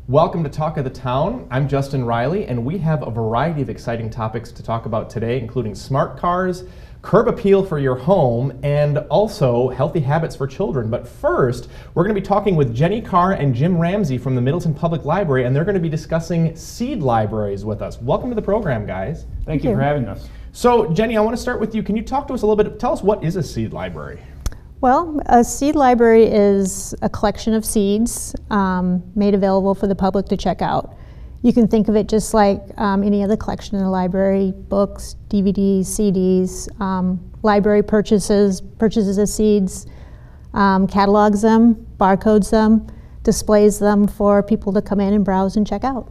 Welcome to Talk of the Town. I'm Justin Riley, and we have a variety of exciting topics to talk about today, including smart cars, curb appeal for your home, and also healthy habits for children. But first, we're going to be talking with Jenny Carr and Jim Ramsey from the Middleton Public Library, and they're going to be discussing seed libraries with us. Welcome to the program, guys. Thank you for having us. So, Jenny, I want to start with you. Can you talk to us a little bit? Tell us, what is a seed library? Well, a seed library is a collection of seeds made available for the public to check out. You can think of it just like any other collection in the library: books, DVDs, CDs, library purchases of seeds, catalogs them, barcodes them, displays them for people to come in and browse and check out.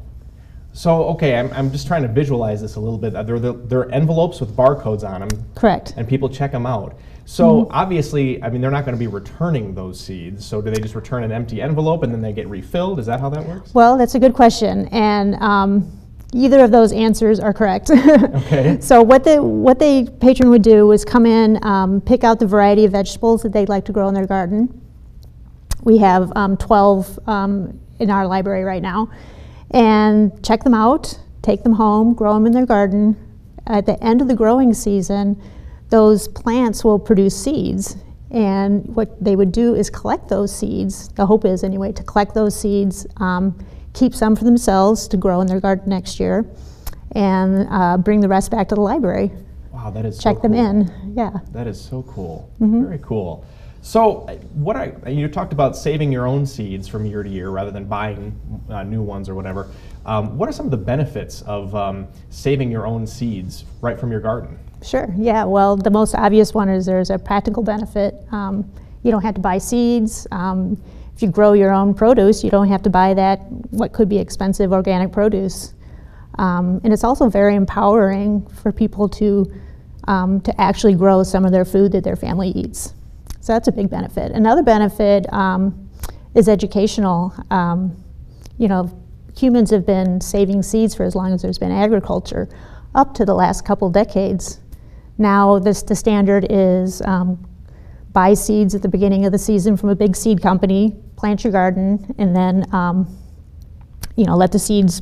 So, okay, I'm just trying to visualize this a little bit. There are envelopes with barcodes on them. Correct. And people check them out. So obviously, I mean, they're not going to be returning those seeds. So do they just return an empty envelope and then they get refilled? Is that how that works? Well, that's a good question, and either of those answers are correct. Okay. So what the patron would do is come in, pick out the variety of vegetables that they'd like to grow in their garden. We have 12 in our library right now, and check them out, take them home, grow them in their garden. At the end of the growing season, those plants will produce seeds, and what they would do is collect those seeds. The hope is, anyway, to collect those seeds, keep some for themselves to grow in their garden next year, and bring the rest back to the library. Wow, that is check so them cool. in. Yeah. That is so cool. Very cool. So you talked about saving your own seeds from year to year rather than buying new ones or whatever. What are some of the benefits of saving your own seeds right from your garden? Sure, yeah, well, the most obvious one is there's a practical benefit. You don't have to buy seeds. If you grow your own produce, you don't have to buy what could be expensive organic produce. And it's also very empowering for people to actually grow some of their food that their family eats. So that's a big benefit. Another benefit is educational. You know, humans have been saving seeds for as long as there's been agriculture, up to the last couple decades. Now the standard is buy seeds at the beginning of the season from a big seed company, plant your garden, and then let the seeds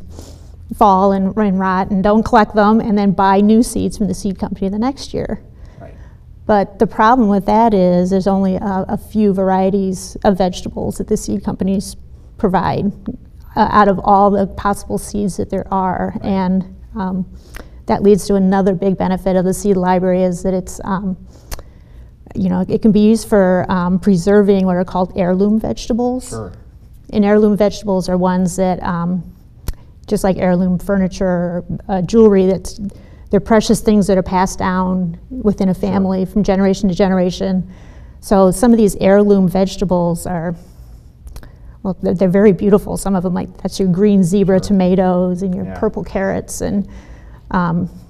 fall and rot, and don't collect them, and then buy new seeds from the seed company the next year. Right. But the problem with that is there's only a few varieties of vegetables that the seed companies provide out of all the possible seeds that there are. Right. And that leads to another big benefit of the seed library, is that it's, it can be used for preserving what are called heirloom vegetables. Sure. And heirloom vegetables are ones that, just like heirloom furniture or jewelry, they're precious things that are passed down within a family from generation to generation. So some of these heirloom vegetables are, well, they're very beautiful. Some of them, like that's your green zebra tomatoes and your purple carrots, and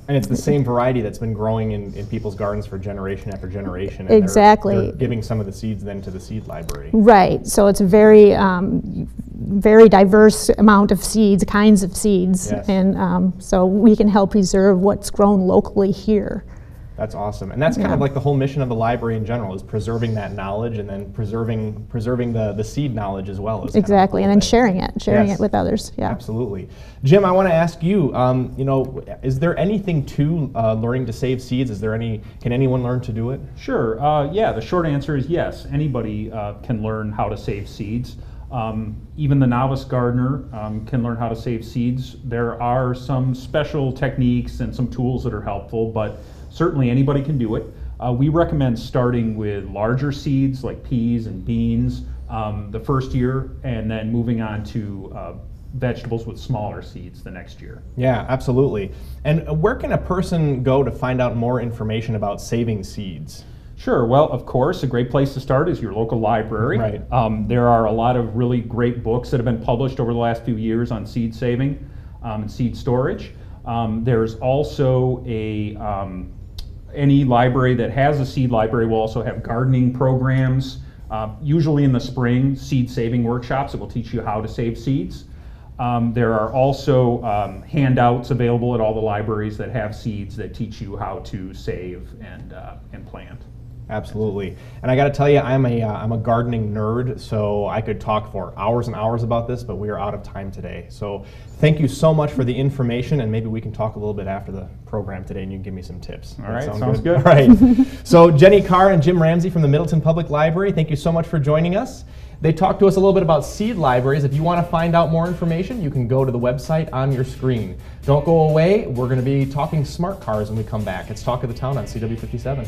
it's the same variety that's been growing in people's gardens for generation after generation. And exactly. They're giving some of the seeds then to the seed library. Right. So it's a very, very diverse amount of seeds, kinds of seeds, and so we can help preserve what's grown locally here. That's awesome, and that's kind of like the whole mission of the library in general, is preserving that knowledge and then preserving the seed knowledge as well. Exactly, and then sharing it with others. Yeah, absolutely. Jim, I want to ask you. Is there anything to learning to save seeds? Can anyone learn to do it? Sure. Yeah. The short answer is yes. Anybody can learn how to save seeds. Even the novice gardener can learn how to save seeds. There are some special techniques and some tools that are helpful, but certainly anybody can do it. We recommend starting with larger seeds like peas and beans the first year, and then moving on to vegetables with smaller seeds the next year. Yeah, absolutely. And where can a person go to find out more information about saving seeds? Sure. Well, of course, a great place to start is your local library. Right. There are a lot of really great books that have been published over the last few years on seed saving and seed storage. There's also any library that has a seed library will also have gardening programs, usually in the spring, seed saving workshops that will teach you how to save seeds. There are also handouts available at all the libraries that have seeds that teach you how to save and plant. Absolutely. And I got to tell you, I'm a gardening nerd, so I could talk for hours and hours about this, but we are out of time today. So thank you so much for the information, and maybe we can talk a little bit after the program today, and you can give me some tips. All right, sounds good. All right. So Jenny Carr and Jim Ramsey from the Middleton Public Library, thank you so much for joining us. They talked to us a little bit about seed libraries. If you want to find out more information, you can go to the website on your screen. Don't go away. We're going to be talking smart cars when we come back. It's Talk of the Town on CW57.